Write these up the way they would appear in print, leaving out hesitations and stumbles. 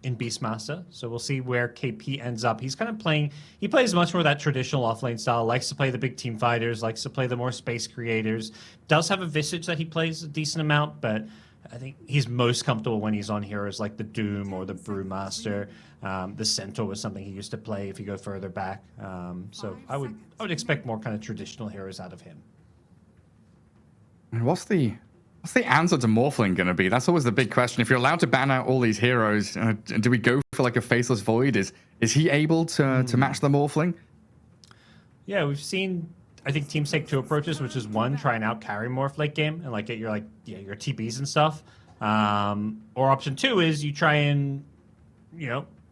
in Beastmaster. So we'll see where KP ends up. He's kind of playing, he plays much more that traditional offlane style, likes to play the big team fighters, likes to play the more space creators, does have a Visage that he plays a decent amount, but I think he's most comfortable when he's on heroes like the Doom or the Brewmaster. The Centaur was something he used to play if you go further back. So I would expect more kind of traditional heroes out of him. And what's the answer to Morphling going to be? That's always the big question. If you're allowed to ban out all these heroes, do we go for like a Faceless Void? Is he able to match the Morphling? Yeah, we've seen, I think, teams take two approaches, which is one, try and out carry Morph late game and like get your your TBs and stuff. Or option two is you try and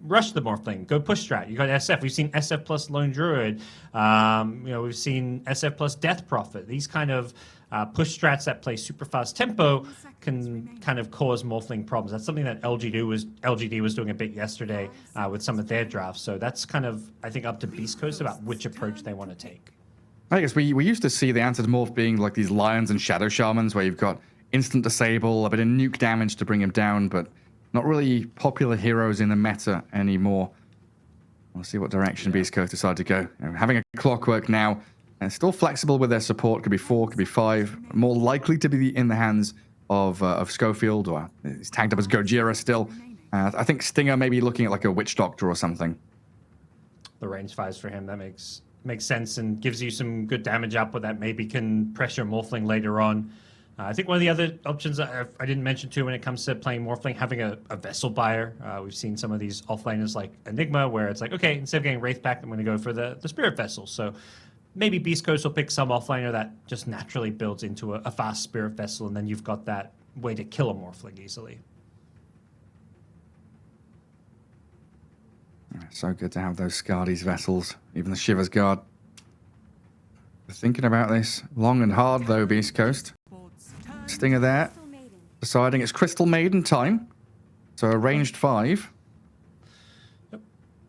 rush the Morphling, go push strat. You got SF. We've seen SF plus Lone Druid. We've seen SF plus Death Prophet. These kind of push strats that play super fast tempo can kind of cause Morphling problems. That's something that LGD was doing a bit yesterday with some of their drafts. So that's kind of, I think, up to Beast Coast about which approach they want to take. I guess we used to see the answer to Morph being like these Lions and Shadow Shamans where you've got instant disable, a bit of nuke damage to bring him down, but not really popular heroes in the meta anymore. We'll see what direction Beast Coast decide to go. Having a Clockwork now, and still flexible with their support. Could be 4, could be 5. More likely to be in the hands of Schofield, or he's tagged up as Gojira still. I think Stinger may be looking at like a Witch Doctor or something. The range 5s for him, that makes sense and gives you some good damage output that maybe can pressure Morphling later on. I think one of the other options I didn't mention too when it comes to playing Morphling, having a Vessel Buyer. We've seen some of these offlaners like Enigma where it's like, okay, instead of getting Wraith back, I'm going to go for the Spirit Vessel. So maybe Beast Coast will pick some offlaner that just naturally builds into a fast Spirit Vessel, and then you've got that way to kill a Morphling easily. So good to have those Scardy's Vessels, even the Shivers Guard. Thinking about this long and hard though, Beast Coast. Stinger there, deciding it's Crystal Maiden time. So a ranged 5. Yep.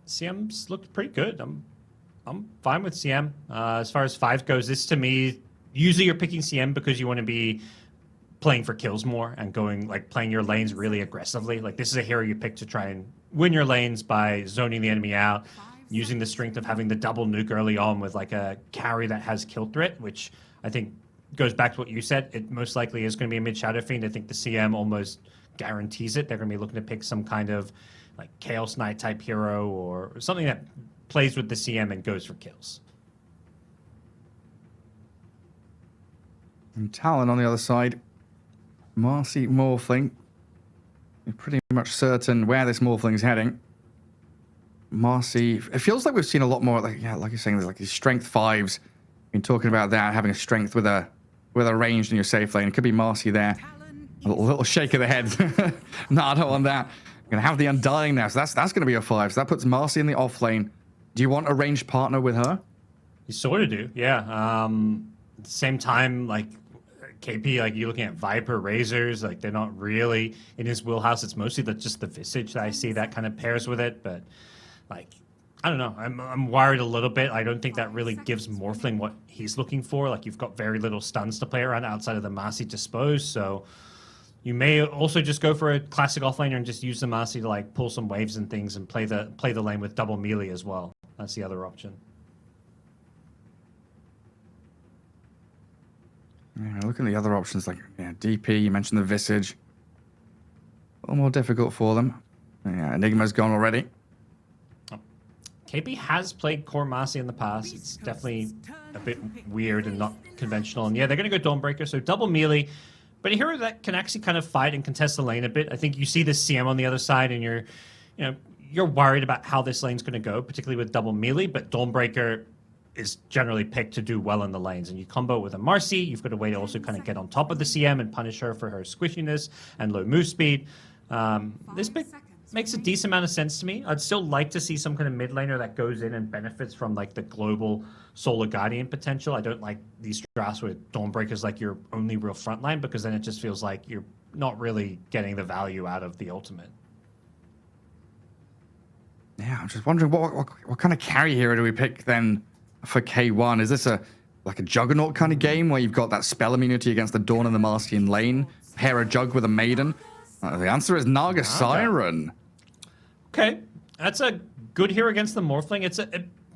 CM's looked pretty good. I'm fine with CM. As far as 5 goes, this to me, usually you're picking CM because you want to be playing for kills more and playing your lanes really aggressively. Like this is a hero you pick to try and win your lanes by zoning the enemy out, using the strength of having the double nuke early on with like a carry that has kill threat, which I think goes back to what you said. It most likely is going to be a mid Shadow Fiend. I think the CM almost guarantees it. They're going to be looking to pick some kind of like Chaos Knight type hero or something that plays with the CM and goes for kills. And Talon on the other side. Marcy Morphling. You're pretty much certain where this Morphling is heading. Marcy, it feels like we've seen a lot more, like you're saying, like these strength 5s. Been talking about that, having a strength with a range in your safe lane. It could be Marcy there. A little shake of the head. No, I don't want that. I'm going to have the Undying now, so that's going to be a 5. So that puts Marcy in the off lane. Do you want a ranged partner with her? You sort of do, yeah. At the same time, like KP, like you're looking at Viper, Razors, like they're not really in his wheelhouse. It's mostly just the Visage that I see that kind of pairs with it, but like I don't know. I'm worried a little bit. I don't think that really gives Morphling what he's looking for. Like you've got very little stuns to play around outside of the Marcy Dispose, so you may also just go for a classic offlaner and just use the Marcy to like pull some waves and things and play the lane with double melee as well. That's the other option. Yeah, looking at the other options like DP, you mentioned the Visage. A little more difficult for them. Yeah, Enigma's gone already. KP has played core Marcy in the past. It's definitely a bit weird and not conventional. And yeah, they're going to go Dawnbreaker, so double melee. But a hero that can actually kind of fight and contest the lane a bit. I think you see the CM on the other side and you're worried about how this lane's going to go, particularly with double melee, but Dawnbreaker is generally picked to do well in the lanes. And you combo with a Marcy, you've got a way to also kind of get on top of the CM and punish her for her squishiness and low move speed. This pick makes a decent amount of sense to me. I'd still like to see some kind of mid laner that goes in and benefits from like the global Solar Guardian potential. I don't like these drafts with Dawnbreaker's like your only real front line, because then it just feels like you're not really getting the value out of the ultimate. Yeah, I'm just wondering what kind of carry hero do we pick then for K1? Is this like a Juggernaut kind of game where you've got that spell immunity against the Dawn and the Marcian lane? Pair a Jug with a Maiden? The answer is Naga Siren. Okay, that's a good hero against the Morphling.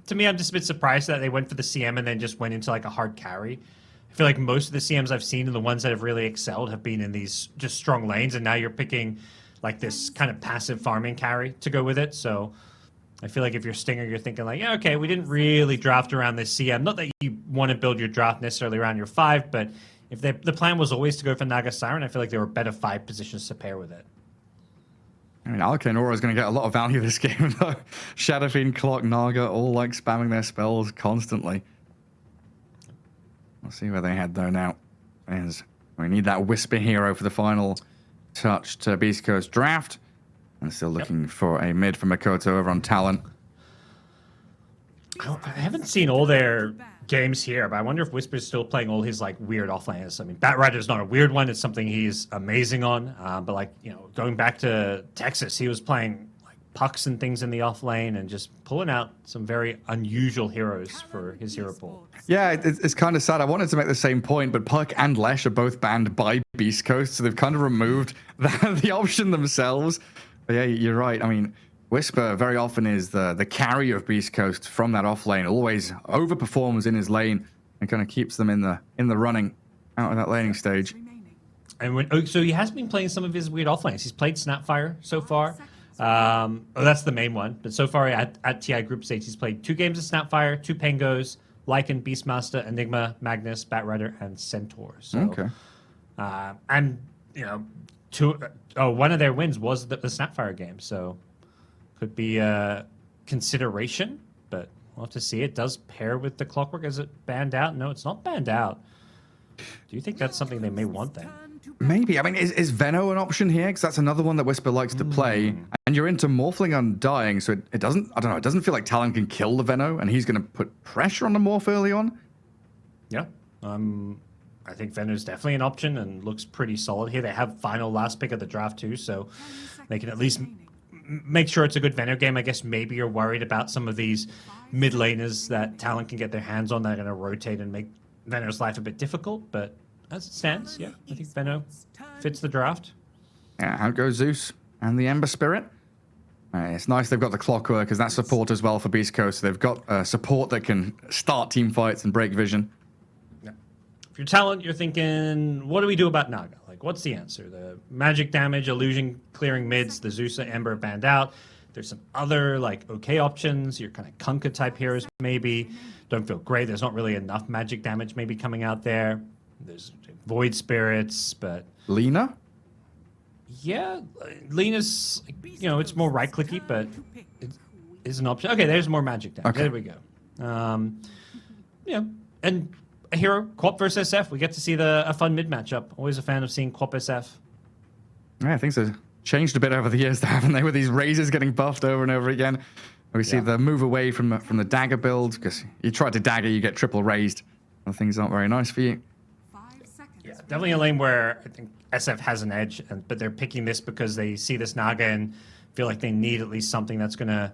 To me, I'm just a bit surprised that they went for the CM and then just went into like a hard carry. I feel like most of the CMs I've seen and the ones that have really excelled have been in these just strong lanes, and now you're picking like this kind of passive farming carry to go with it. So I feel like if you're Stinger, you're thinking like, yeah, okay, we didn't really draft around this CM. Not that you want to build your draft necessarily around your 5, but if the plan was always to go for Naga Siren, I feel like there were better 5 positions to pair with it. I mean, Alka and Aura is going to get a lot of value this game, though. Shadow Fiend, Clock, Naga, all like spamming their spells constantly. We'll see where they head, though, now. As we need that Whisper hero for the final touch to Beast Coast draft. And still looking for a mid from Makoto over on Talon. I haven't seen all their games here, but I wonder if Whisper's still playing all his like weird offlaners. I mean, Batrider's not a weird one; it's something he's amazing on. But like going back to Texas, he was playing like pucks and things in the off lane and just pulling out some very unusual heroes for his hero pool. Yeah, it's kind of sad. I wanted to make the same point, but Puck and Lesh are both banned by Beast Coast, so they've kind of removed the option themselves. But yeah, you're right. I mean, Whisper very often is the carry of Beast Coast from that off lane, always overperforms in his lane and kind of keeps them in the running out of that laning stage. And so he has been playing some of his weird off lanes. He's played Snapfire so far. That's the main one. But so far at TI group stage, he's played 2 games of Snapfire, 2 Pengos, Lycan, Beastmaster, Enigma, Magnus, Batrider, and Centaur. So, okay. And one of their wins was the Snapfire game. So could be a consideration, but we'll have to see. It does pair with the Clockwork. Is it banned out? No, it's not banned out. Do you think that's something they may want then? Maybe. I mean, is Veno an option here? Because that's another one that Whisper likes to play. And you're into Morphling Undying, so it doesn't, I don't know, it doesn't feel like Talon can kill the Veno, and he's going to put pressure on the Morph early on. Yeah. I think Veno's definitely an option and looks pretty solid here. They have final last pick of the draft too, so they can at least make sure it's a good Veno game. I guess maybe you're worried about some of these mid laners that Talon can get their hands on that are going to rotate and make Veno's life a bit difficult, but as it stands, yeah, I think Veno fits the draft. Yeah, out goes Zeus and the Ember Spirit. It's nice they've got the Clockwork because that's support as well for Beast Coast. So they've got support that can start team fights and break vision. Yeah. If you're Talon, you're thinking, what do we do about Naga? Like, what's the answer? The magic damage, illusion clearing mids, the Zeus and Ember banned out. There's some other like okay options. Your kind of Kunkka type heroes maybe don't feel great. There's not really enough magic damage maybe coming out there. There's Void Spirits, but Lina? Yeah, Lina's, it's more right-clicky, but it is an option. Okay, there's more magic damage. Okay. There we go. And a hero, Quap versus SF. We get to see a fun mid matchup. Always a fan of seeing Quap SF. Yeah, things have changed a bit over the years, haven't they? With these razors getting buffed over and over again. We see the move away from the dagger build, because you try to dagger, you get triple raised. And things aren't very nice for you. Yeah, definitely a lane where I think SF has an edge, but they're picking this because they see this Naga and feel like they need at least something that's going to,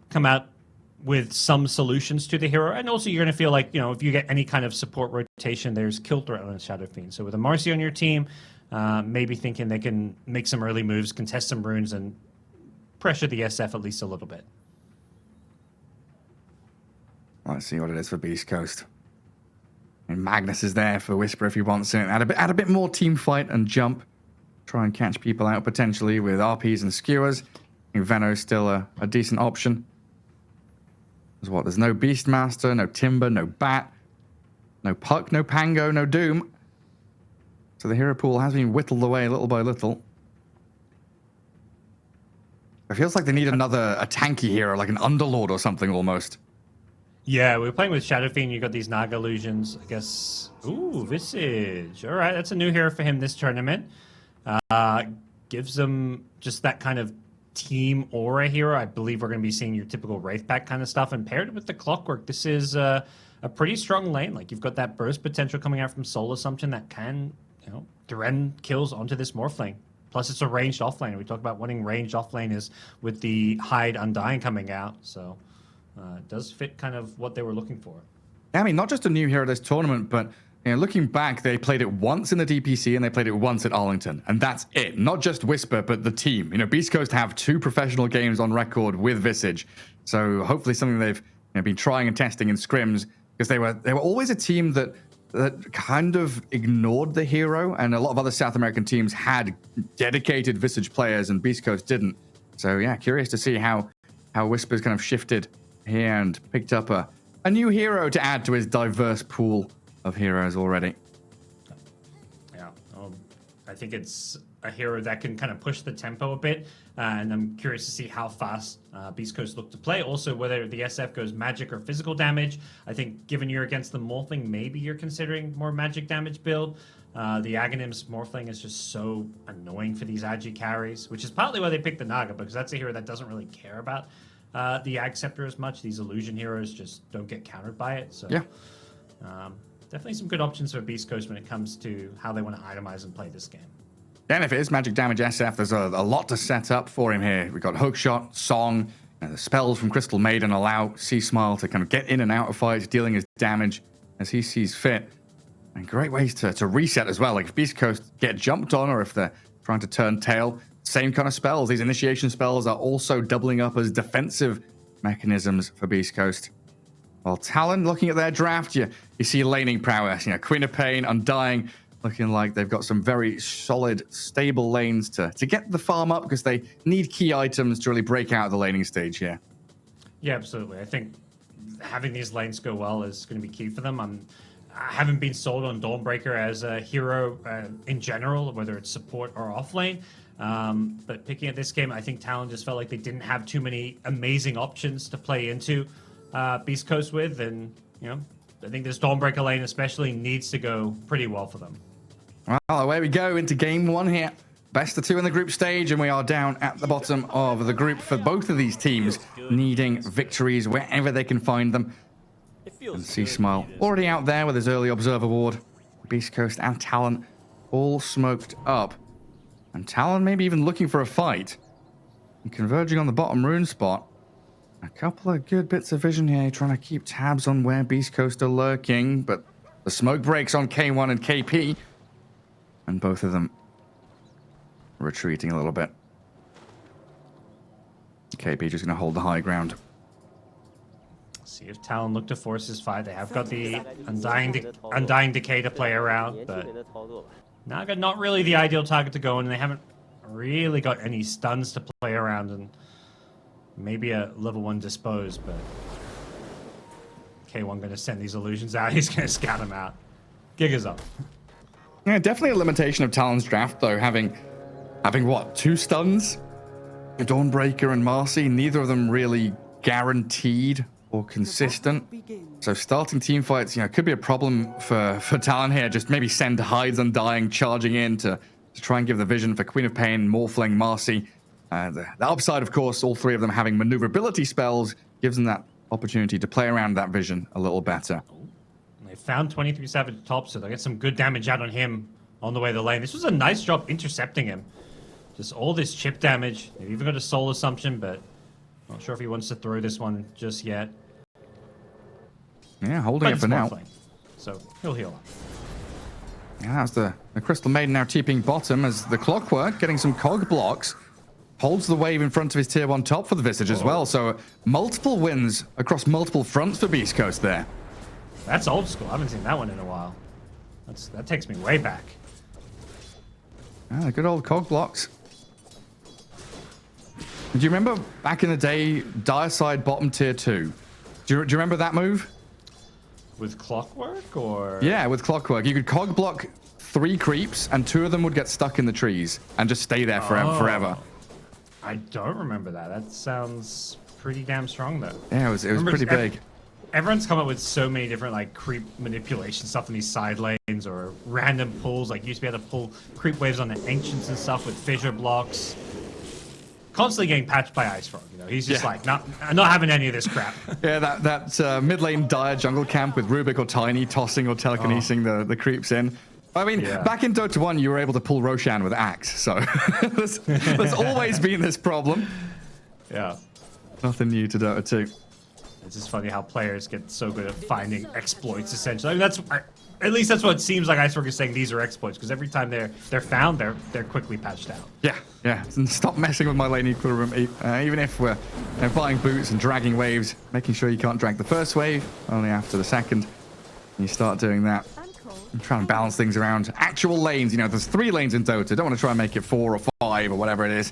come out with some solutions to the hero. And also you're going to feel like, if you get any kind of support rotation, there's kill threat on Shadow Fiend. So with a Marcy on your team, maybe thinking they can make some early moves, contest some runes, and pressure the SF at least a little bit. Let's see what it is for Beast Coast. And Magnus is there for Whisper if he wants it. Add a bit more team fight and jump. Try and catch people out potentially with RPs and skewers. I think Veno's still a decent option. There's no Beastmaster, no Timber, no Bat, no Puck, no Pango, no Doom. So the hero pool has been whittled away little by little. It feels like they need a tanky hero, like an Underlord or something almost. Yeah, we're playing with Shadow Fiend. You got these Naga illusions, I guess. Ooh, Visage. All right, that's a new hero for him this tournament. Gives them just that kind of team aura hero. I believe we're going to be seeing your typical Wraith Pack kind of stuff. And paired with the Clockwork, this is a pretty strong lane. Like, you've got that burst potential coming out from Soul Assumption that can, threaten kills onto this Morphling. Plus, it's a ranged offlane. We talk about wanting ranged offlane is with the Hide Undying coming out. So it does fit kind of what they were looking for. Yeah, I mean, not just a new hero this tournament, but looking back, they played it once in the DPC and they played it once at Arlington, and that's it. Not just Whisper, but the team. Beast Coast have 2 professional games on record with Visage, so hopefully something they've been trying and testing in scrims, because they were always a team that kind of ignored the hero, and a lot of other South American teams had dedicated Visage players, and Beast Coast didn't. So yeah, curious to see how Whisper's kind of shifted here and picked up a new hero to add to his diverse pool of heroes already. Yeah, I think it's a hero that can kind of push the tempo a bit, and I'm curious to see how fast Beast Coast look to play. Also, whether the SF goes magic or physical damage. I think given you're against the Morphling, maybe you're considering more magic damage build. The Aghanim's Morphling is just so annoying for these Agi carries, which is partly why they picked the Naga, because that's a hero that doesn't really care about the Ag Scepter as much. These illusion heroes just don't get countered by it. So yeah. Definitely some good options for Beast Coast when it comes to how they want to itemize and play this game. And if it is magic damage SF, there's a lot to set up for him here. We've got Hookshot, Song, the spells from Crystal Maiden allow C-Smile to kind of get in and out of fights, dealing his damage as he sees fit. And great ways to reset as well. Like if Beast Coast get jumped on, or if they're trying to turn tail, same kind of spells. These initiation spells are also doubling up as defensive mechanisms for Beast Coast. While Talon, looking at their draft, you see laning prowess. Queen of Pain, Undying, looking like they've got some very solid, stable lanes to get the farm up, because they need key items to really break out of the laning stage here. Yeah, absolutely. I think having these lanes go well is going to be key for them. I haven't been sold on Dawnbreaker as a hero in general, whether it's support or off lane. But picking at this game, I think Talon just felt like they didn't have too many amazing options to play into Beast Coast with, and I think this Dawnbreaker lane especially needs to go pretty well for them. Well, away we go into game 1 here. Best of 2 in the group stage, and we are down at the bottom of the group for both of these teams, needing victories wherever they can find them. And C-Smile already out there with his early Observer Ward. Beast Coast and Talon all smoked up. And Talon maybe even looking for a fight. And converging on the bottom rune spot. A couple of good bits of vision here, trying to keep tabs on where Beast Coast are lurking. But the smoke breaks on K1 and KP. And both of them retreating a little bit. KP just going to hold the high ground. See if Talon look to force his fight. They have got the Undying Decay to play around, but Naga not really the ideal target to go in, and they haven't really got any stuns to play around, and maybe a level 1 dispose, but K1 going to send these illusions out. He's going to scout them out. Giga's up. Yeah, definitely a limitation of Talon's draft, though, having what, 2 stuns? Dawnbreaker and Marcy, neither of them really guaranteed or consistent. So starting team fights, could be a problem for Talon here. Just maybe send Hides Undying charging in to try and give the vision for Queen of Pain, Morphling, Marcy. The upside, of course, all 3 of them having maneuverability spells gives them that opportunity to play around that vision a little better. They found 23 Savage top, so they get some good damage out on him on the way to the lane. This was a nice job intercepting him. Just all this chip damage. They've even got a soul assumption, but not sure if he wants to throw this one just yet. Yeah, holding it for now. So he'll heal up. Yeah, that's the Crystal Maiden now TPing bottom as the Clockwork getting some cog blocks. Holds the wave in front of his tier 1 top for the Visage as well. So multiple wins across multiple fronts for Beast Coast there. That's old school. I haven't seen that one in a while. That takes me way back. Ah, good old cog blocks. Do you remember back in the day, Dire Side bottom tier 2? Do you remember that move? With Clockwork, or? Yeah, with Clockwork. You could cog block 3 creeps, and 2 of them would get stuck in the trees and just stay there forever. I don't remember that. That sounds pretty damn strong, though. Yeah, it was pretty big. Everyone's come up with so many different like creep manipulation stuff in these side lanes, or random pulls. Like you used to be able to pull creep waves on the ancients and stuff with fissure blocks. Constantly getting patched by Ice Frog. He's just like not having any of this crap. Yeah, that mid lane dire jungle camp with Rubik or Tiny tossing or telekinesing the creeps in. I mean, back in Dota 1, you were able to pull Roshan with Axe, so there's always been this problem. Yeah. Nothing new to Dota 2. It's just funny how players get so good at finding exploits, essentially. I mean, At least that's what it seems like Iceberg is saying these are exploits, because every time they're found, they're quickly patched out. Yeah. And stop messing with my lane equilibrium. Even if we're buying boots and dragging waves, making sure you can't drag the first wave, only after the second. You start doing that. I'm trying to balance things around actual lanes. You know, there's 3 lanes in Dota. Don't want to try and make it 4 or 5 or whatever it is.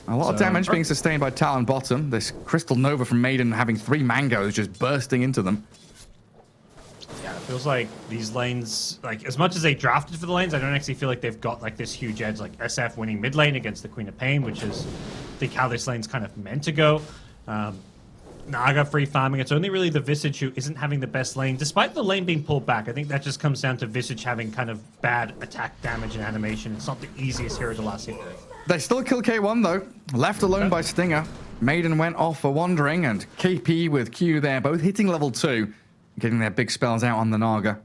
A lot of damage being sustained by Talon bottom. This Crystal Nova from Maiden having 3 mangoes just bursting into them. Yeah, it feels like these lanes, like as much as they drafted for the lanes, I don't actually feel like they've got like this huge edge, like SF winning mid lane against the Queen of Pain, which is I think how this lane's kind of meant to go. Naga free farming. It's only really the Visage who isn't having the best lane, despite the lane being pulled back. I think that just comes down to Visage having kind of bad attack damage and animation. It's not the easiest hero to last hit with. They still kill K1 though, left alone by Stinger. Maiden went off for wandering, and KP with Q there, both hitting level 2, getting their big spells out on the Naga.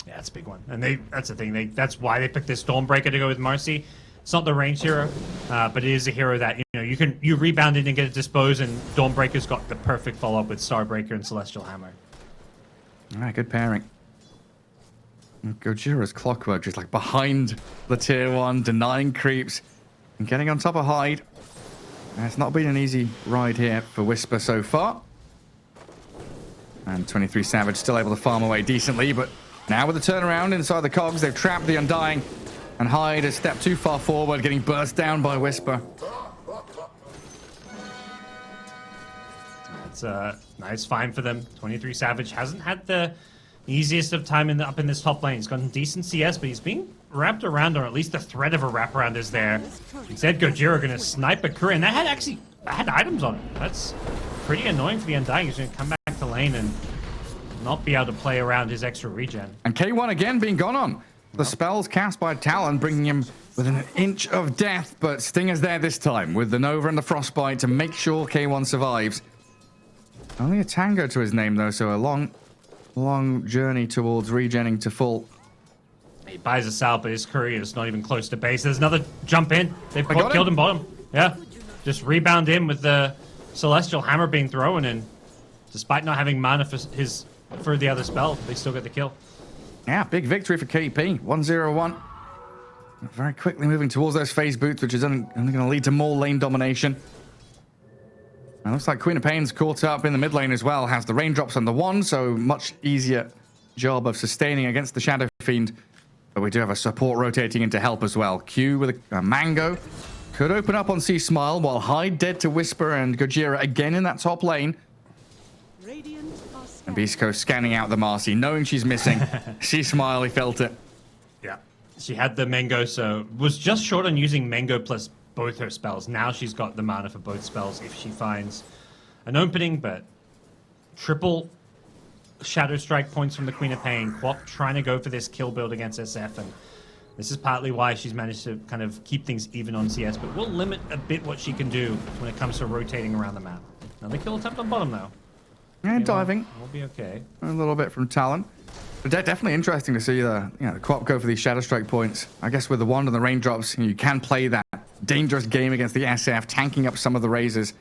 Yeah, that's a big one. And that's the thing. That's why they picked this Stormbreaker to go with Marcy. It's not the ranged hero, but it is a hero that you rebound it and get it disposed, and Dawnbreaker's got the perfect follow-up with Starbreaker and Celestial Hammer. All right, good pairing. Gojira's Clockwork just like behind the tier 1, denying creeps and getting on top of Hyde. It's not been an easy ride here for Whisper so far. And 23 Savage still able to farm away decently, but now with the turnaround inside the cogs, they've trapped the Undying. And Hyde has stepped too far forward, getting burst down by Whisper. That's a nice find for them. 23 Savage hasn't had the easiest of time up in this top lane. He's gotten decent CS, but he's being wrapped around, or at least the threat of a wraparound is there. Instead, Gojira going to snipe a Kuri, and that had items on it. That's pretty annoying for the Undying. He's going to come back to lane and not be able to play around his extra regen. And K1 again being gone on. The spells cast by Talon bringing him within an inch of death, but Stinger's there this time with the Nova and the Frostbite to make sure K1 survives. Only a Tango to his name though, so a long journey towards regenning to full. He buys us out, but his courier is not even close to base. There's another jump in. They've killed him bottom. Yeah, just rebound in with the Celestial Hammer being thrown, and despite not having mana for the other spell, they still get the kill. Yeah, big victory for KP. 1-0-1. Very quickly moving towards those phase boots, which is only going to lead to more lane domination. It looks like Queen of Pain's caught up in the mid lane as well. Has the raindrops on the 1, so much easier job of sustaining against the Shadow Fiend. But we do have a support rotating in to help as well. Q with a Mango. Could open up on C Smile, while Hyde dead to Whisper and Gojira again in that top lane. And Beast Coast scanning out the Marcy, knowing she's missing. C Smile, he felt it. Yeah, she had the Mango, so was just short on using Mango plus both her spells. Now she's got the mana for both spells if she finds an opening, but triple Shadow Strike points from the Queen of Pain. Quap trying to go for this kill build against SF, and this is partly why she's managed to kind of keep things even on CS, but will limit a bit what she can do when it comes to rotating around the map. Another kill attempt on bottom, though. And diving. We'll be okay. A little bit from Talon. But definitely interesting to see the Quap go for these Shadow Strike points. I guess with the wand and the raindrops, you can play that dangerous game against the SF, tanking up some of the razors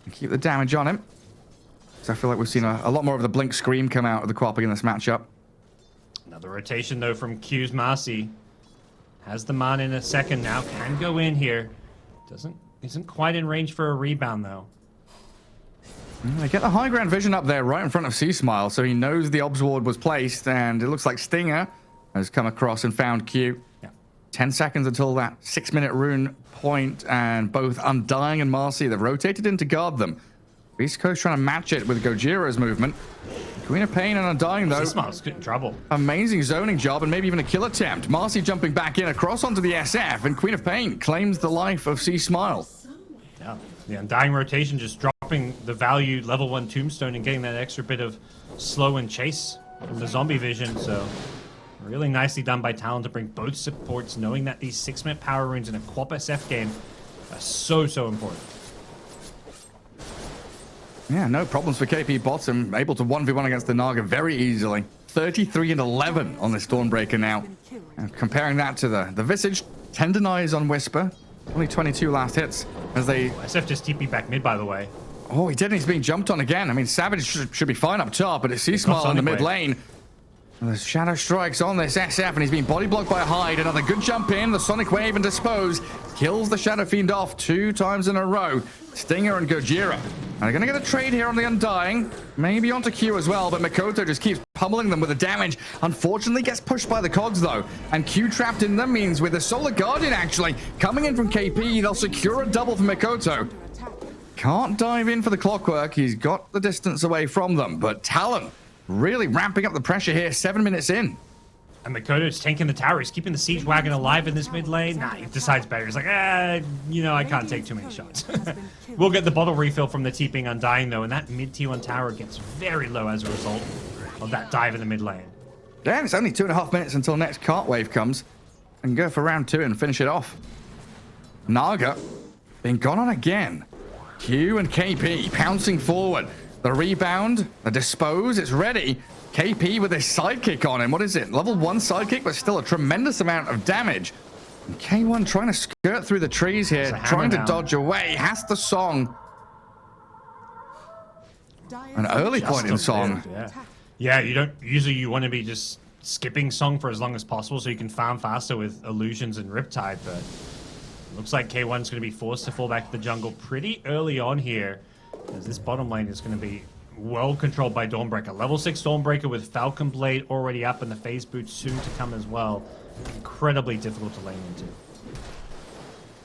and keep the damage on him. So I feel like we've seen a lot more of the Blink Scream come out of the Quap in this matchup. Another rotation though from Q's Marcy. Has the man in a second now. Can go in here. Isn't quite in range for a rebound though. They get the high ground vision up there right in front of C Smile, so he knows the Obs Ward was placed, and it looks like Stinger has come across and found Q. Yeah. 10 seconds until that 6-minute rune point, and both Undying and Marcy, they've rotated in to guard them. Beast Coast trying to match it with Gojira's movement. Queen of Pain and Undying, though. C Smile's in trouble. Amazing zoning job, and maybe even a kill attempt. Marcy jumping back in across onto the SF, and Queen of Pain claims the life of C Smile. Yeah. The Undying rotation just dropping the value level 1 tombstone and getting that extra bit of slow and chase from the zombie vision. So really nicely done by Talon to bring both supports, knowing that these 6-minute power runes in a Quap SF game are so important. Yeah, no problems for KP bottom. Able to 1v1 against the Naga very easily. 33 and 11 on this Dawnbreaker now. Comparing that to the Visage, Tendonize on Whisper. Only 22 last hits as they... SF just TP back mid, by the way. Oh, he didn't. He's being jumped on again. I mean, Savage should be fine up top, but it's C-Smile in the mid lane. And the Shadow Strikes on this SF, and he's being body blocked by Hyde. Another good jump in. The Sonic Wave and Dispose kills the Shadow Fiend off 2 times in a row. Stinger and Gojira. And they're going to get a trade here on the Undying. Maybe onto Q as well, but Mikoto just keeps pummeling them with the damage. Unfortunately, gets pushed by the cogs, though. And Q trapped in them means with the Solar Guardian, actually, coming in from KP, they'll secure a double for Mikoto. Can't dive in for the Clockwork. He's got the distance away from them, but Talon really ramping up the pressure here, 7 minutes in. And Mikoto's tanking the tower. He's keeping the siege wagon alive in this mid lane. Nah, he decides better. He's like, you know, I can't take too many shots. We'll get the bottle refill from the Teeping Undying, though, and that mid T1 tower gets very low as a result of that dive in the mid lane. Yeah, and it's only 2.5 minutes until next cart wave comes. And go for round 2 and finish it off. Naga being gone on again. Q and KP pouncing forward. The rebound, the dispose, it's ready. KP with his sidekick on him. What is it? Level 1 sidekick, but still a tremendous amount of damage. And K1 trying to skirt through the trees here, trying to dodge away. Has the Song. An early point in Song. Yeah, you don't usually you want to be just skipping Song for as long as possible so you can farm faster with Illusions and Riptide, but looks like K1's going to be forced to fall back to the jungle pretty early on here, as this bottom lane is going to be well controlled by Dawnbreaker. Level 6 Dawnbreaker with Falcon Blade already up and the phase boot soon to come as well. Incredibly difficult to lane into.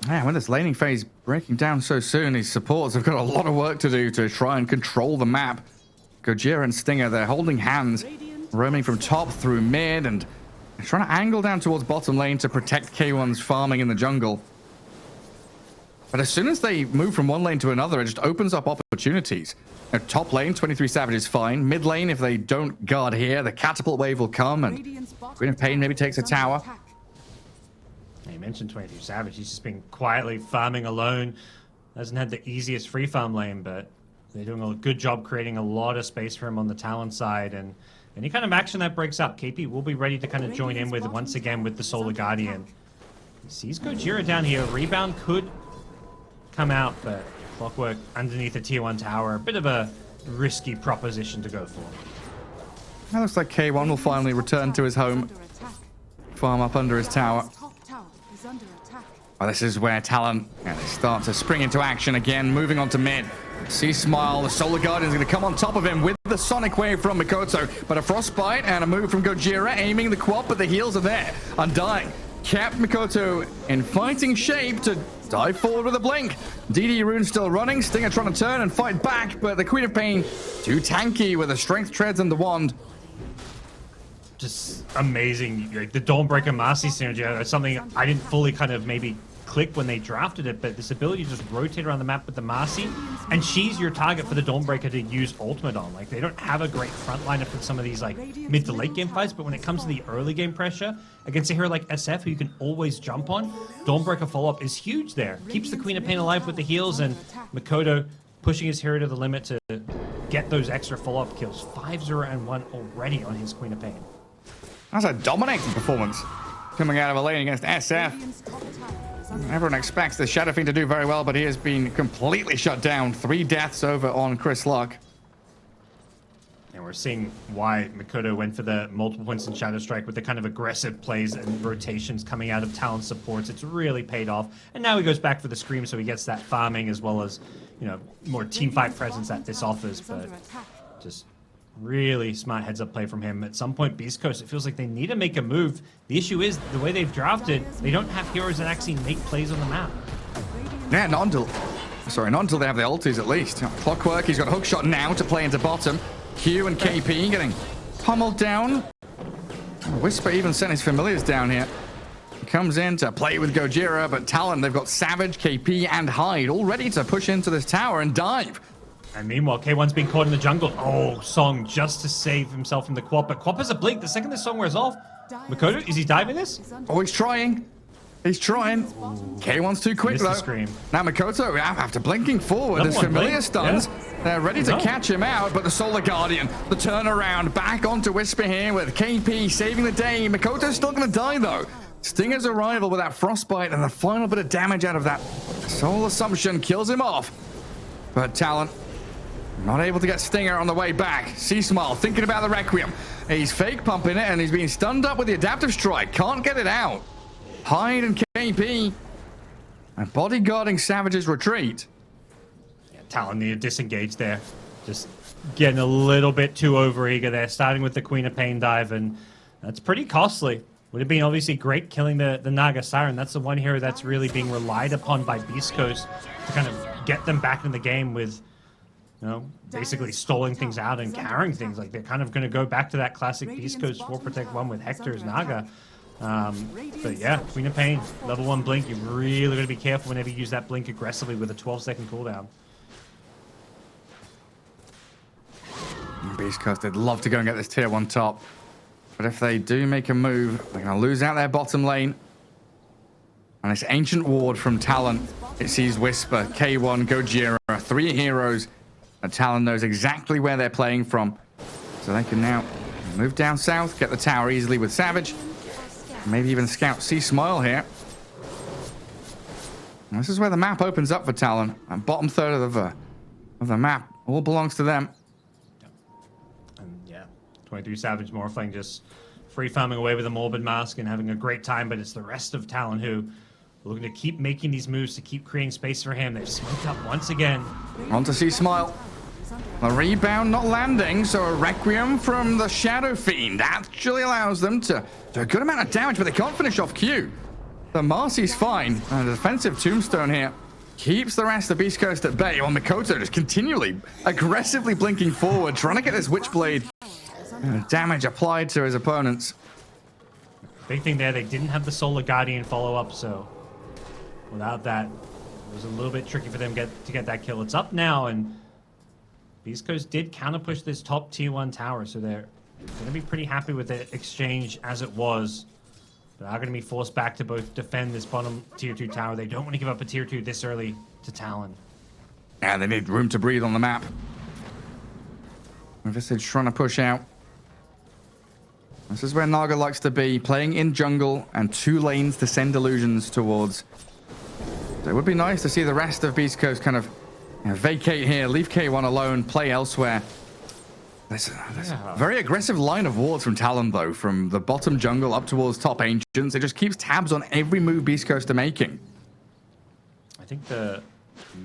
Yeah, when this laning phase breaking down so soon, these supports have got a lot of work to do to try and control the map. Gojira and Stinger, they're holding hands, roaming from top through mid and trying to angle down towards bottom lane to protect K1's farming in the jungle. But as soon as they move from one lane to another, it just opens up opportunities. Now, top lane, 23 Savage is fine. Mid lane, if they don't guard here, the catapult wave will come and Queen of Pain maybe takes a tower. You mentioned 23 Savage. He's just been quietly farming alone. Hasn't had the easiest free farm lane, but they're doing a good job creating a lot of space for him on the Talon side. And any kind of action that breaks up, KP will be ready to kind of join in with, once again, with the Solar Guardian. He sees Gojira down here. Rebound could come out, but Clockwork underneath the tier 1 tower, a bit of a risky proposition to go for. That looks like K1 will finally return to his home, farm up under his tower. Oh, this is where Talon they start to spring into action again, moving on to mid. C-Smile, the Solar Guardian is going to come on top of him with the Sonic Wave from Mikoto, but a Frostbite and a move from Gojira, aiming the quad, but the heals are there. Undying kept Mikoto in fighting shape to dive forward with a blink. DD Rune still running. Stinger trying to turn and fight back, but the Queen of Pain too tanky with the Strength Treads and the Wand. Just amazing. Like the Dawnbreaker Marcy synergy, it's something I didn't fully kind of maybe click when they drafted it, but this ability to just rotate around the map with the Marcy, and she's your target for the Dawnbreaker to use ultimate on. Like, they don't have a great frontliner for some of these like mid to late game fights, but when it comes to the early game pressure against a hero like SF who you can always jump on, Dawnbreaker follow-up is huge there. Keeps the Queen of Pain alive with the heals, and Mikoto pushing his hero to the limit to get those extra follow-up kills. 5-0 and 1 already on his Queen of Pain. That's a dominating performance coming out of a lane against SF. Everyone expects the Shadow Fiend to do very well, but he has been completely shut down. 3 deaths over on Chris Luck. And we're seeing why Mikoto went for the multiple points in Shadow Strike with the kind of aggressive plays and rotations coming out of Talon supports. It's really paid off. And now he goes back for the Scream, so he gets that farming as well as, you know, more teamfight presence that this offers. But just really smart heads-up play from him. At some point, Beast Coast, it feels like they need to make a move. The issue is, the way they've drafted, they don't have heroes that actually make plays on the map. Yeah, not until they have the ultis at least. Clockwork, he's got a hook shot now to play into bottom. Q and KP getting pummeled down. Whisper even sent his familiars down here. He comes in to play with Gojira, but Talon, they've got Savage, KP, and Hyde all ready to push into this tower and dive. And meanwhile, K1's being caught in the jungle. Oh, Song just to save himself from the Quap. But Quap has a blink. The second this Song wears off, Mikoto, is he diving this? Oh, he's trying. He's trying. K1's too quick, though. Scream. Now Mikoto, after blinking forward, his familiar stuns. Yeah. They're ready to catch him out, but the Solar Guardian, the turnaround, back onto Whisper here with KP saving the day. Mikoto's still going to die, though. Stinger's arrival with that Frostbite and the final bit of damage out of that Soul Assumption kills him off. But Talon Not able to get Stinger on the way back. C-Smile thinking about the Requiem. He's fake pumping it, and he's being stunned up with the Adaptive Strike. Can't get it out. Hyde and KP and bodyguarding Savage's retreat. Yeah, Talon need to disengage there. Just getting a little bit too overeager there, starting with the Queen of Pain dive, and that's pretty costly. Would have been obviously great killing the Naga Siren. That's the one hero that's really being relied upon by Beast Coast to kind of get them back in the game with, you know, basically stalling things out and carrying things. Like, they're kind of going to go back to that classic Beast Coast 4 Protect 1 with Hector's Naga. But yeah, Queen of Pain, level 1 blink. You're really going to be careful whenever you use that blink aggressively with a 12-second cooldown. Beast Coast, they'd love to go and get this tier 1 top. But if they do make a move, they're going to lose out their bottom lane. And this Ancient Ward from Talon, it sees Whisper, K1, Gojira, 3 heroes. And Talon knows exactly where they're playing from. So they can now move down south, get the tower easily with Savage. Maybe even scout C-Smile here. And this is where the map opens up for Talon. And bottom third of the map all belongs to them. 23 Savage Morphling just free farming away with a Morbid Mask and having a great time, but it's the rest of Talon who are looking to keep making these moves to keep creating space for him. They've smoked up once again. On to C-Smile. The rebound not landing, so a Requiem from the Shadow Fiend actually allows them to do a good amount of damage, but they can't finish off Q. The Marcy's fine. And a defensive Tombstone here keeps the rest of Beast Coast at bay, while Mikoto just continually aggressively blinking forward, trying to get this Witchblade damage applied to his opponents. Big thing there, they didn't have the Solar Guardian follow-up, so without that, it was a little bit tricky for them to get that kill. It's up now, and Beast Coast did counter-push this top tier 1 tower, so they're going to be pretty happy with the exchange as it was. They are going to be forced back to both defend this bottom tier 2 tower. They don't want to give up a tier 2 this early to Talon. Yeah, they need room to breathe on the map. Visage trying to push out. This is where Naga likes to be, playing in jungle and 2 lanes to send illusions towards. So it would be nice to see the rest of Beast Coast kind of vacate here, leave K1 alone, play elsewhere. There's a very aggressive line of wards from Talon, though, from the bottom jungle up towards top Ancients. It just keeps tabs on every move Beast Coast are making. I think the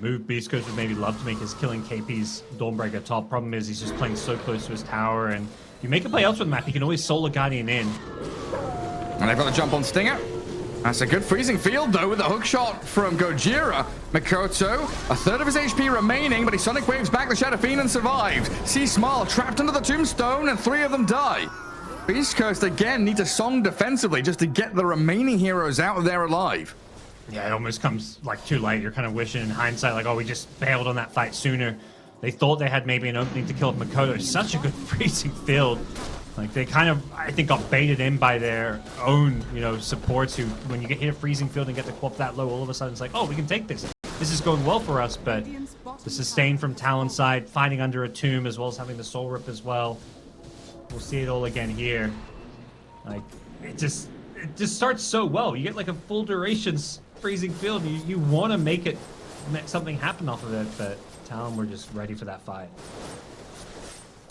move Beast Coast would maybe love to make is killing KP's Dawnbreaker top. Problem is he's just playing so close to his tower, and you make a play elsewhere on the map, you can always Solar Guardian in. And they've got a jump on Stinger. That's a good freezing field, though, with a hook shot from Gojira. Mikoto, a third of his HP remaining, but he Sonic Waves back the Shadow Fiend and survives. C-Smile trapped under the Tombstone, and 3 of them die. Beast Coast, again, need to song defensively just to get the remaining heroes out of there alive. Yeah, it almost comes like too late. You're kind of wishing in hindsight, like, oh, we just bailed on that fight sooner. They thought they had maybe an opening to kill Mikoto. Such a good freezing field. Like, they kind of, I think, got baited in by their own, you know, supports who, when you get hit a freezing field and get the co-op that low, all of a sudden it's like, oh, we can take this. This is going well for us, but the sustain from Talon's side, fighting under a tomb, as well as having the soul rip as well. We'll see it all again here. Like, it just starts so well. You get like a full duration freezing field, and you want to make something happen off of it, but Talon were just ready for that fight.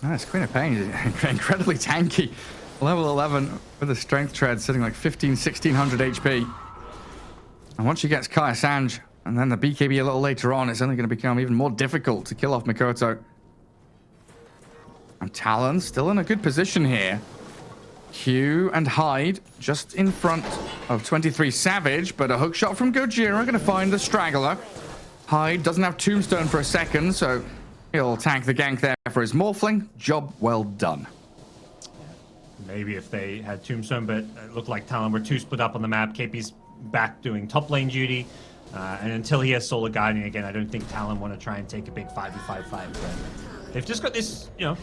Nice, Queen of Pain is incredibly tanky. Level 11 with a strength tread sitting like 1600 HP. And once she gets Kaya Sanj and then the BKB a little later on, it's only going to become even more difficult to kill off Mikoto. And Talon still in a good position here. Q and Hyde just in front of 23 Savage, but a hook shot from Gojira going to find the straggler. Hyde doesn't have Tombstone for a second, so he'll tank the gank there for his Morphling. Job well done. Maybe if they had Tombstone, but it looked like Talon were too split up on the map. KP's back doing top lane duty. And until he has Solar Guardian again, I don't think Talon want to try and take a big 5v5 fight. But they've just got this, you know,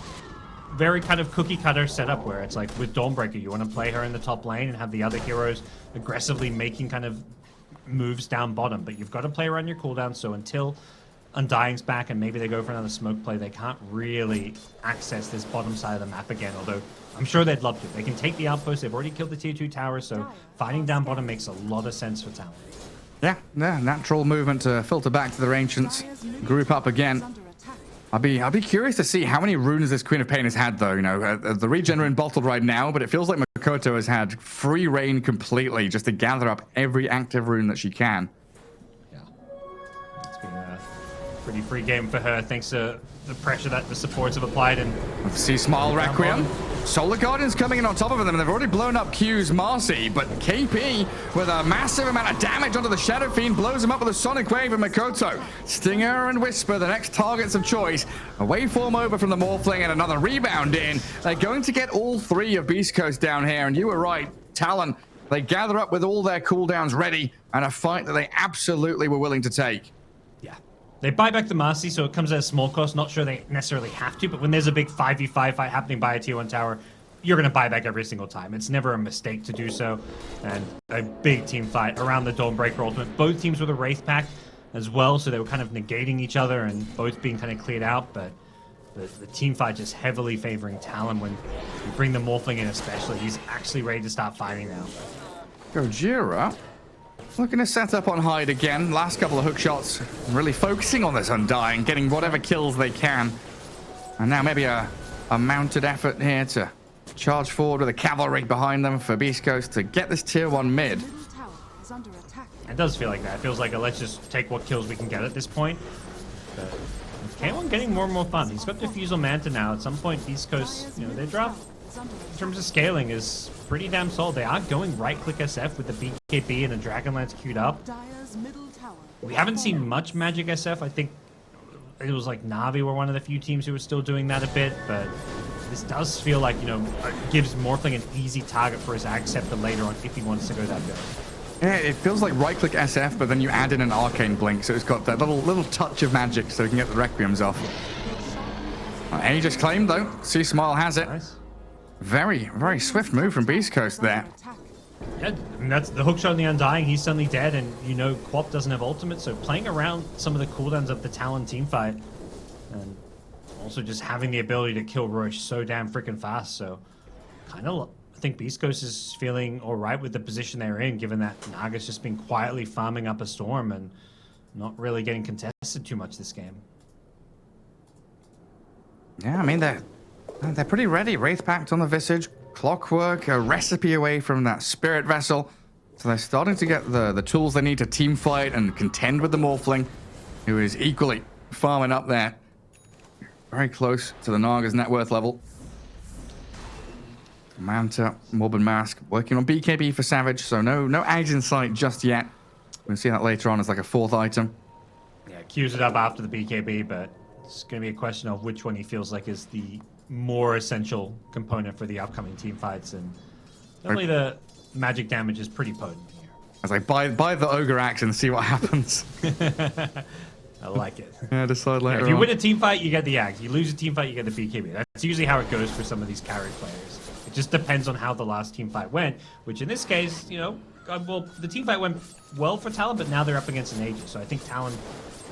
very kind of cookie cutter setup where it's like with Dawnbreaker, you want to play her in the top lane and have the other heroes aggressively making kind of moves down bottom. But you've got to play around your cooldown, so until Undying's back and maybe they go for another smoke play, they can't really access this bottom side of the map again, although I'm sure they'd love to. They can take the outpost, they've already killed the tier 2 tower, so fighting down bottom makes a lot of sense for Talon. Yeah, natural movement to filter back to their Ancients. Group up again. I'll be curious to see how many runes this Queen of Pain has had, though. You know, the regen rune bottled right now, but it feels like Makoto has had free reign completely just to gather up every active rune that she can. Yeah, it's been a pretty free game for her, thanks to the pressure that the supports have applied. And see Smile Requiem. Solar Guardians coming in on top of them, and they've already blown up Q's Marcy, but KP with a massive amount of damage onto the Shadow Fiend blows him up with a Sonic Wave of Makoto. Stinger and Whisper, the next targets of choice. A waveform over from the Morphling and another rebound in. They're going to get all three of Beast Coast down here, and you were right, Talon. They gather up with all their cooldowns ready, and a fight that they absolutely were willing to take. Yeah. They buy back the Marcy, so it comes at a small cost. Not sure they necessarily have to, but when there's a big 5v5 fight happening by a tier 1 tower, you're going to buy back every single time. It's never a mistake to do so. And a big team fight around the Dawnbreaker ultimate. Both teams with a Wraith Pact as well, so they were kind of negating each other and both being kind of cleared out. But the team fight just heavily favoring Talon when you bring the Morphling in especially. He's actually ready to start fighting now. Gojira looking to set up on Hyde again. Last couple of hook shots, really focusing on this Undying, getting whatever kills they can. And now maybe a mounted effort here to charge forward with a cavalry behind them for Beast Coast to get this tier 1 mid. It does feel like that. It feels like let's just take what kills we can get at this point. But K1 getting more and more fun. He's got Diffusal Manta now. At some point, Beast Coast, you know, they drop in terms of scaling is pretty damn solid. They are going right-click SF with the BKB and a Dragonlance queued up. We haven't seen much Magic SF. I think it was like Na'Vi were one of the few teams who were still doing that a bit, but this does feel like, you know, gives Morphling an easy target for his Ag Scepter later on if he wants to go that build. Yeah, it feels like right-click SF, but then you add in an Arcane Blink, so it's got that little touch of magic so you can get the Requiems off. Aegis claimed, though. See Smile has it. Nice. Very, very swift move from Beast Coast there. Yeah, and that's the hookshot on the Undying. He's suddenly dead, and you know Quap doesn't have ultimate, so playing around some of the cooldowns of the Talon teamfight, and also just having the ability to kill Roche so damn freaking fast. So kind of, I think Beast Coast is feeling all right with the position they're in, given that Naga's just been quietly farming up a storm and not really getting contested too much this game. Yeah, I mean, they're pretty ready. Wraith Pact on the Visage, Clockwork, a recipe away from that Spirit Vessel. So they're starting to get the tools they need to team fight and contend with the Morphling, who is equally farming up there. Very close to the Naga's net worth level. Manta, Morbid Mask, working on BKB for Savage, so no Ags in sight just yet. We'll see that later on as like a 4th item. Yeah, queues it up after the BKB, but it's going to be a question of which one he feels like is the more essential component for the upcoming team fights, and definitely the magic damage is pretty potent here. As I buy the Ogre Axe and see what happens. I like it. Yeah, decide later if you on. win a team fight, you get the Axe. You lose a team fight, you get the BKB. That's usually how it goes for some of these carry players. It just depends on how the last team fight went, which in this case, you know, well, the team fight went well for Talon, but now they're up against an Aegis. So I think Talon,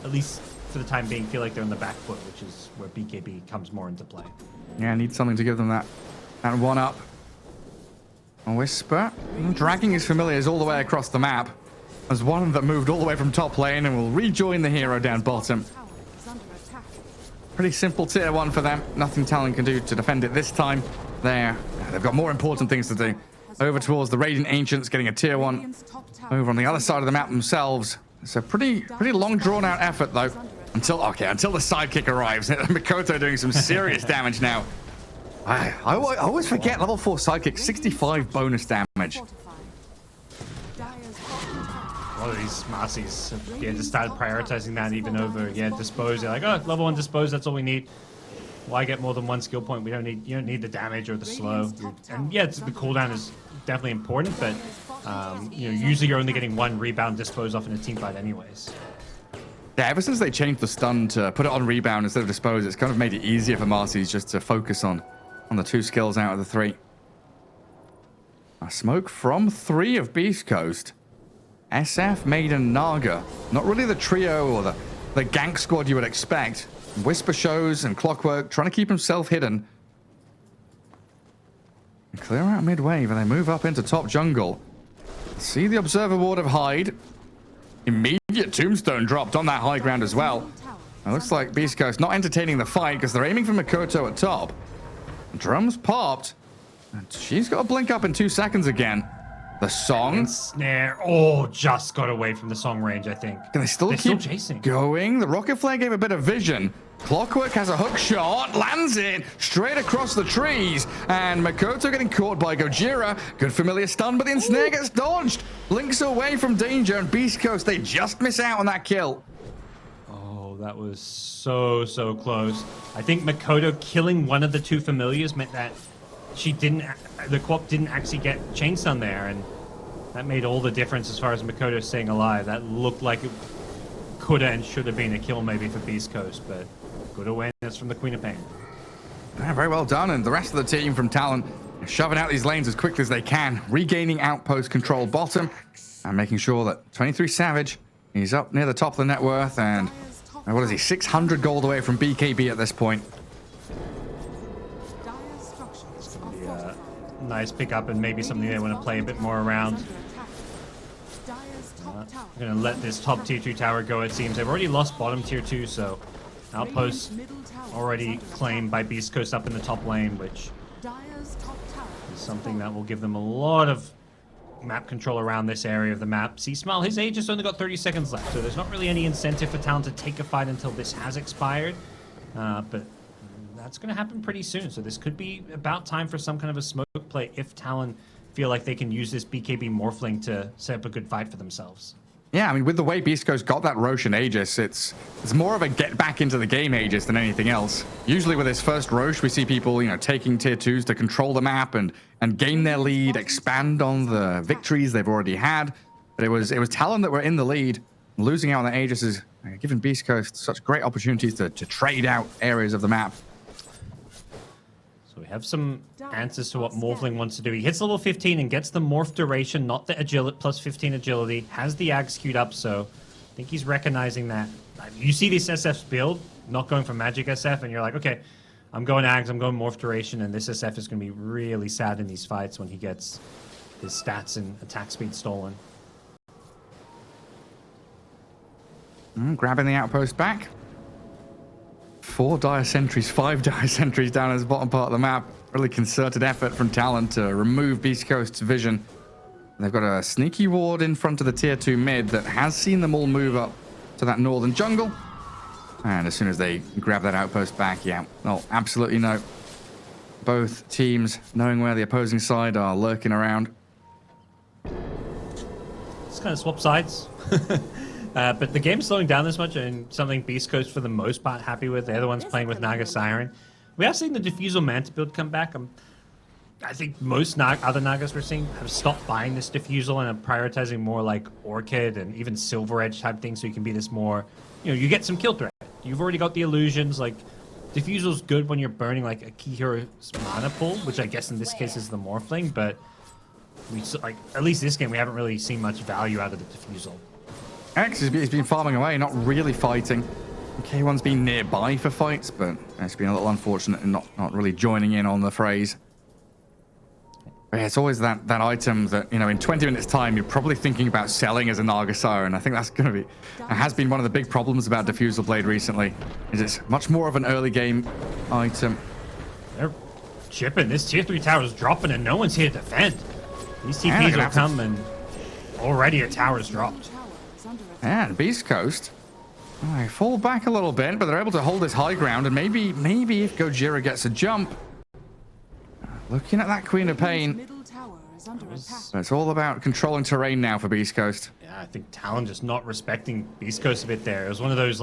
at least for the time being, feel like they're on the back foot, which is where BKB comes more into play. Yeah, I need something to give them that one up. A Whisper. Dragging his familiars all the way across the map. As one that moved all the way from top lane and will rejoin the hero down bottom. Pretty simple tier 1 for them. Nothing Talon can do to defend it this time. They've got more important things to do. Over towards the Radiant Ancients, getting a tier 1 over on the other side of the map themselves. It's a pretty long drawn out effort though. Until the sidekick arrives. Makoto doing some serious damage now. I always forget level 4 sidekick, 65 bonus damage. A lot of these Marcies have just started prioritizing that even over Dispose. They're like, oh, level 1 Dispose, that's all we need. Why get more than 1 skill point? You don't need the damage or the slow. And yeah, the cooldown is definitely important, but you know, usually you're only getting 1 rebound Dispose off in a team fight anyways. Yeah, ever since they changed the stun to put it on rebound instead of Dispose, it's kind of made it easier for Marcies just to focus on the 2 skills out of the 3. A smoke from 3 of Beast Coast. SF, Maiden, Naga. Not really the trio or the gank squad you would expect. Whisper shows and Clockwork trying to keep himself hidden. And clear out mid wave and they move up into top jungle. See the Observer Ward of Hyde. Immediate tombstone dropped on that high ground as well. It looks like Beast Coast not entertaining the fight because they're aiming for Makoto at top. Drums popped. And she's got to blink up in 2 seconds again. The song. And snare. Oh, just got away from the song range, I think. Can they still They're keep chasing. going? The rocket flare gave a bit of vision. Clockwork has a hook shot, lands it straight across the trees, and Makoto getting caught by Gojira. Good familiar stun, but the ensnare gets dodged. Links away from danger, and Beast Coast, they just miss out on that kill. Oh, that was so close. I think Makoto killing one of the two familiars meant that the Quap didn't actually get chain stun there, and that made all the difference as far as Makoto staying alive. That looked like it could have and should have been a kill maybe for Beast Coast, but good awareness from the Queen of Pain. Yeah, very well done, and the rest of the team from Talon shoving out these lanes as quickly as they can, regaining outpost control bottom, and making sure that 23 Savage, he's up near the top of the net worth, and what is he, 600 gold away from BKB at this point. It's going to be a nice pickup and maybe something they want to play a bit more around. I'm going to let this top tier 2 tower go, it seems. They've already lost bottom tier 2, so outpost already claimed by Beast Coast up in the top lane, which is something that will give them a lot of map control around this area of the map. See, Smile, his age has only got 30 seconds left, so there's not really any incentive for Talon to take a fight until this has expired. But that's going to happen pretty soon, so this could be about time for some kind of a smoke play if Talon feel like they can use this BKB Morphling to set up a good fight for themselves. Yeah, I mean, with the way Beast Coast got that Rosh and Aegis, it's more of a get back into the game Aegis than anything else. Usually with his first Rosh, we see people, taking tier 2s to control the map and gain their lead, expand on the victories they've already had. But it was Talon that were in the lead. Losing out on the Aegis is giving Beast Coast such great opportunities to trade out areas of the map. So we have some answers to what Morphling wants to do. He hits level 15 and gets the Morph duration, not the agility, plus 15 agility. Has the Ags queued up, so I think he's recognizing that. You see this SF's build, not going for Magic SF, and you're like, okay, I'm going Ags, I'm going Morph duration, and this SF is going to be really sad in these fights when he gets his stats and attack speed stolen. Grabbing the outpost back. 4 dire sentries, 5 dire sentries down at the bottom part of the map. Really concerted effort from Talon to remove Beast Coast's vision. They've got a sneaky ward in front of the tier 2 mid that has seen them all move up to that northern jungle. And as soon as they grab that outpost back, yeah, no, absolutely no. Both teams knowing where the opposing side are lurking around. Just kind of swap sides. But the game's slowing down this much, and something Beast Coast, for the most part, happy with. They're the ones playing with Naga Siren. We have seen the Diffusal Manta build come back. I think most other Nagas we're seeing have stopped buying this Diffusal and are prioritizing more like Orchid and even Silver Edge type things, so you can be this more, you get some kill threat. You've already got the illusions. Like, Diffusal's good when you're burning like a key hero's mana pool, which I guess in this case is the Morphling, but at least this game we haven't really seen much value out of the Diffusal. X has been farming away, not really fighting. K1's been nearby for fights, but it's been a little unfortunate in not really joining in on the phrase. But yeah, it's always that item that, in 20 minutes time, you're probably thinking about selling as a Naga Siren. I think that's going to be, it has been one of the big problems about Diffusal Blade recently, is it's much more of an early game item. They're chipping. This tier 3 tower is dropping and no one's here to defend. These TPs will come and already a tower's dropped. And Beast Coast, they fall back a little bit, but they're able to hold this high ground, and maybe if Gojira gets a jump. Looking at that Queen of Pain. So it's all about controlling terrain now for Beast Coast. Yeah, I think Talon just not respecting Beast Coast a bit there. It was one of those,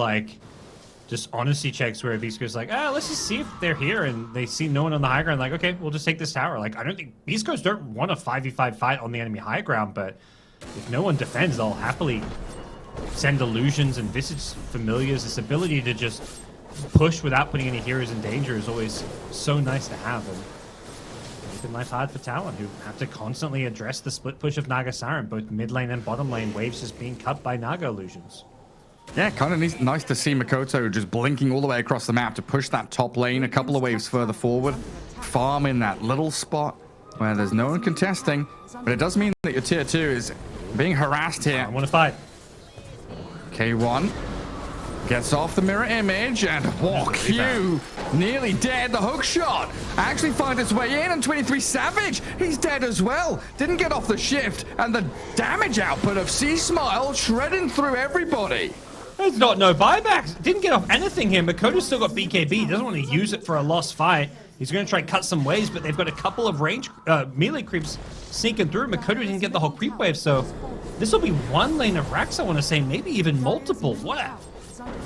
just honesty checks where Beast Coast is like, let's just see if they're here, and they see no one on the high ground, like, okay, we'll just take this tower. I don't think Beast Coast don't want a 5v5 fight on the enemy high ground, but if no one defends, they'll happily send illusions and visage familiars. This ability to just push without putting any heroes in danger is always so nice to have, and making life hard for Talon, who have to constantly address the split push of Naga Siren, both mid lane and bottom lane. Waves just being cut by Naga illusions. Yeah, kind of nice to see Makoto just blinking all the way across the map to push that top lane a couple of waves further forward, farm in that little spot where there's no one contesting, but it does mean that your tier 2 is being harassed here. I want to fight. K1 Gets off the mirror image, and Q nearly dead. The hook shot actually finds its way in, and 23 Savage, he's dead as well. Didn't get off the shift, and the damage output of C-Smile shredding through everybody. There's no buybacks. Didn't get off anything here. Makoto's still got BKB. He doesn't want to use it for a lost fight. He's going to try and cut some waves, but they've got a couple of melee creeps sneaking through. Makoto didn't get the whole creep wave, so this will be one lane of Rax, I want to say, maybe even multiple. What a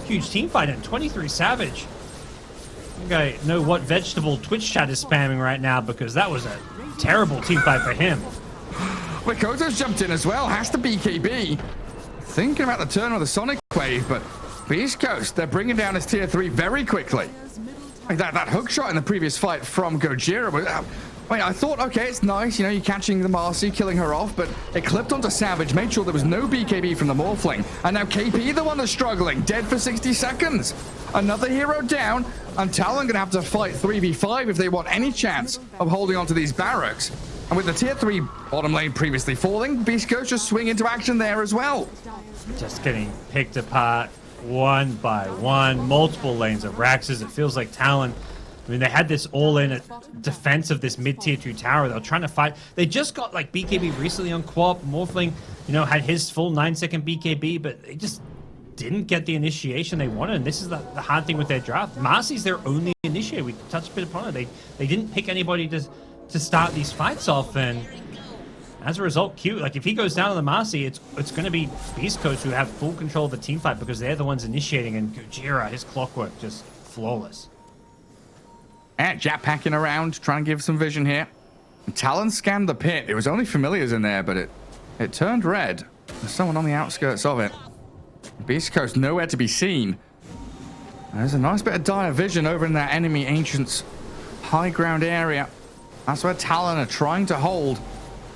huge team fight, and 23 Savage. I think I know what vegetable Twitch chat is spamming right now, because that was a terrible team fight for him. Makoto's jumped in as well, has to BKB. Thinking about the turn with the Sonic wave, but Beast Coast, they're bringing down his tier 3 very quickly. Like that hook shot in the previous fight from Gojira was... I thought, okay, it's nice, you know, you're catching the Marcy, killing her off, but it clipped onto Savage, made sure there was no BKB from the Morphling, and now KP, the one that's struggling, dead for 60 seconds. Another hero down, and Talon gonna have to fight 3v5 if they want any chance of holding onto these barracks. And with the tier 3 bottom lane previously falling, Beast Coast just swing into action there as well. Just getting picked apart one by one, multiple lanes of Raxes. It feels like Talon, I mean, they had this all-in defense of this mid-tier 2 tower. They were trying to fight. They just got like BKB recently on Quap. Morphling, you know, had his full 9-second BKB, but they just didn't get the initiation they wanted. And this is the hard thing with their draft. Marcy's their only initiator. We touched a bit upon it. They didn't pick anybody to start these fights off, and as a result, Q, like if he goes down on the Marcy, it's going to be Beast Coast who have full control of the team fight, because they're the ones initiating, and Gojira, his clockwork, just flawless. And Jap packing around, trying to give some vision here. Talon scanned the pit. It was only familiars in there, but it turned red. There's someone on the outskirts of it. Beast Coast nowhere to be seen. There's a nice bit of dire vision over in that enemy Ancient's high ground area. That's where Talon are trying to hold.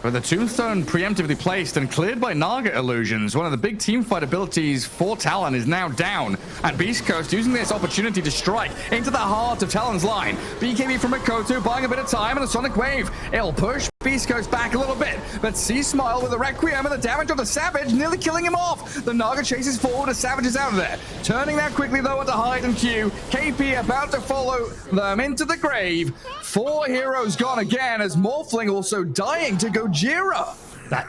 But the Tombstone preemptively placed and cleared by Naga Illusions. One of the big teamfight abilities for Talon is now down. And Beast Coast using this opportunity to strike into the heart of Talon's line. BKB from Makoto buying a bit of time, and a Sonic Wave. It'll push Beast Coast back a little bit. But C-Smile with the Requiem and the damage on the Savage, nearly killing him off. The Naga chases forward as Savage is out of there. Turning that quickly though into Hyde and Q. KP about to follow them into the grave. 4 heroes gone again, as Morphling also dying to Gojira. That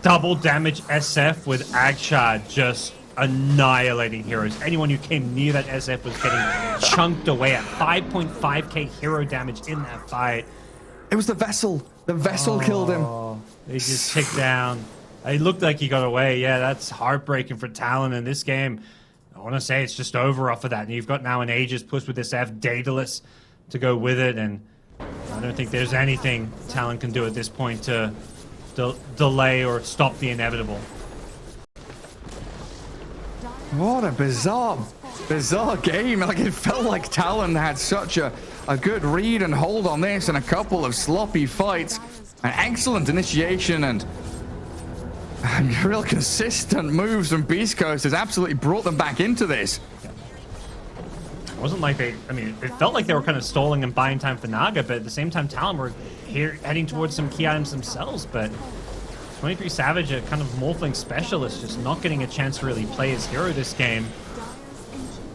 double damage SF with Agshard just annihilating heroes. Anyone who came near that SF was getting chunked away at 5.5k hero damage in that fight. It was the Vessel. The Vessel killed him. They just ticked down. It looked like he got away. Yeah, that's heartbreaking for Talon in this game. I want to say it's just over off of that. And you've got now an Aegis push with this F Daedalus to go with it. And I don't think there's anything Talon can do at this point to delay or stop the inevitable. What a bizarre game. Like, it felt like Talon had such a good read and hold on this, and a couple of sloppy fights. An excellent initiation and real consistent moves from Beast Coast has absolutely brought them back into this. It wasn't like it felt like they were kind of stalling and buying time for Naga, but at the same time, Talon were here heading towards some key items themselves. But 23 Savage, a kind of Morphling specialist, just not getting a chance to really play his hero this game.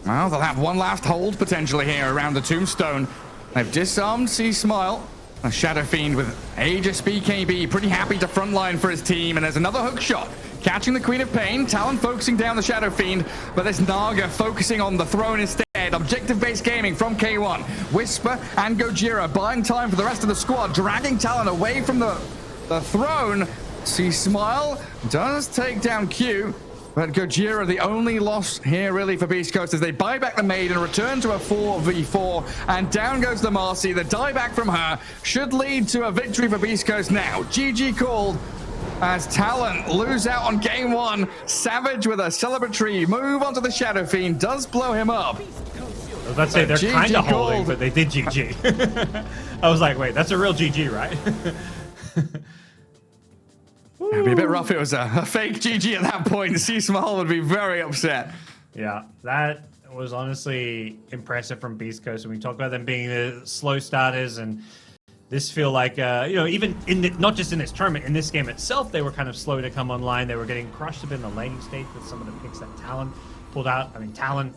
Well, they'll have one last hold potentially here around the Tombstone. They've disarmed C-Smile. A Shadow Fiend with Aegis BKB, pretty happy to frontline for his team. And there's another hook shot, catching the Queen of Pain. Talon focusing down the Shadow Fiend, but this Naga focusing on the throne instead. Objective-based gaming from K1. Whisper and Gojira buying time for the rest of the squad, dragging Talon away from the throne. C-Smile does take down Q, but Gojira the only loss here really for Beast Coast as they buy back the Maid and return to a 4v4, and down goes the Marcy. The dieback from her should lead to a victory for Beast Coast now. GG called as Talon lose out on game 1. Savage with a celebratory move onto the Shadow Fiend does blow him up. I was about to say they're kind of holding, but they did GG. I was like, wait, that's a real GG, right? It'd be a bit rough if it was a fake GG at that point. C-Smile would be very upset. Yeah, that was honestly impressive from Beast Coast. When we talk about them being the slow starters, and this feel like, even not just in this tournament, in this game itself, they were kind of slow to come online. They were getting crushed a bit in the laning stage with some of the picks that Talon pulled out. I mean, Talon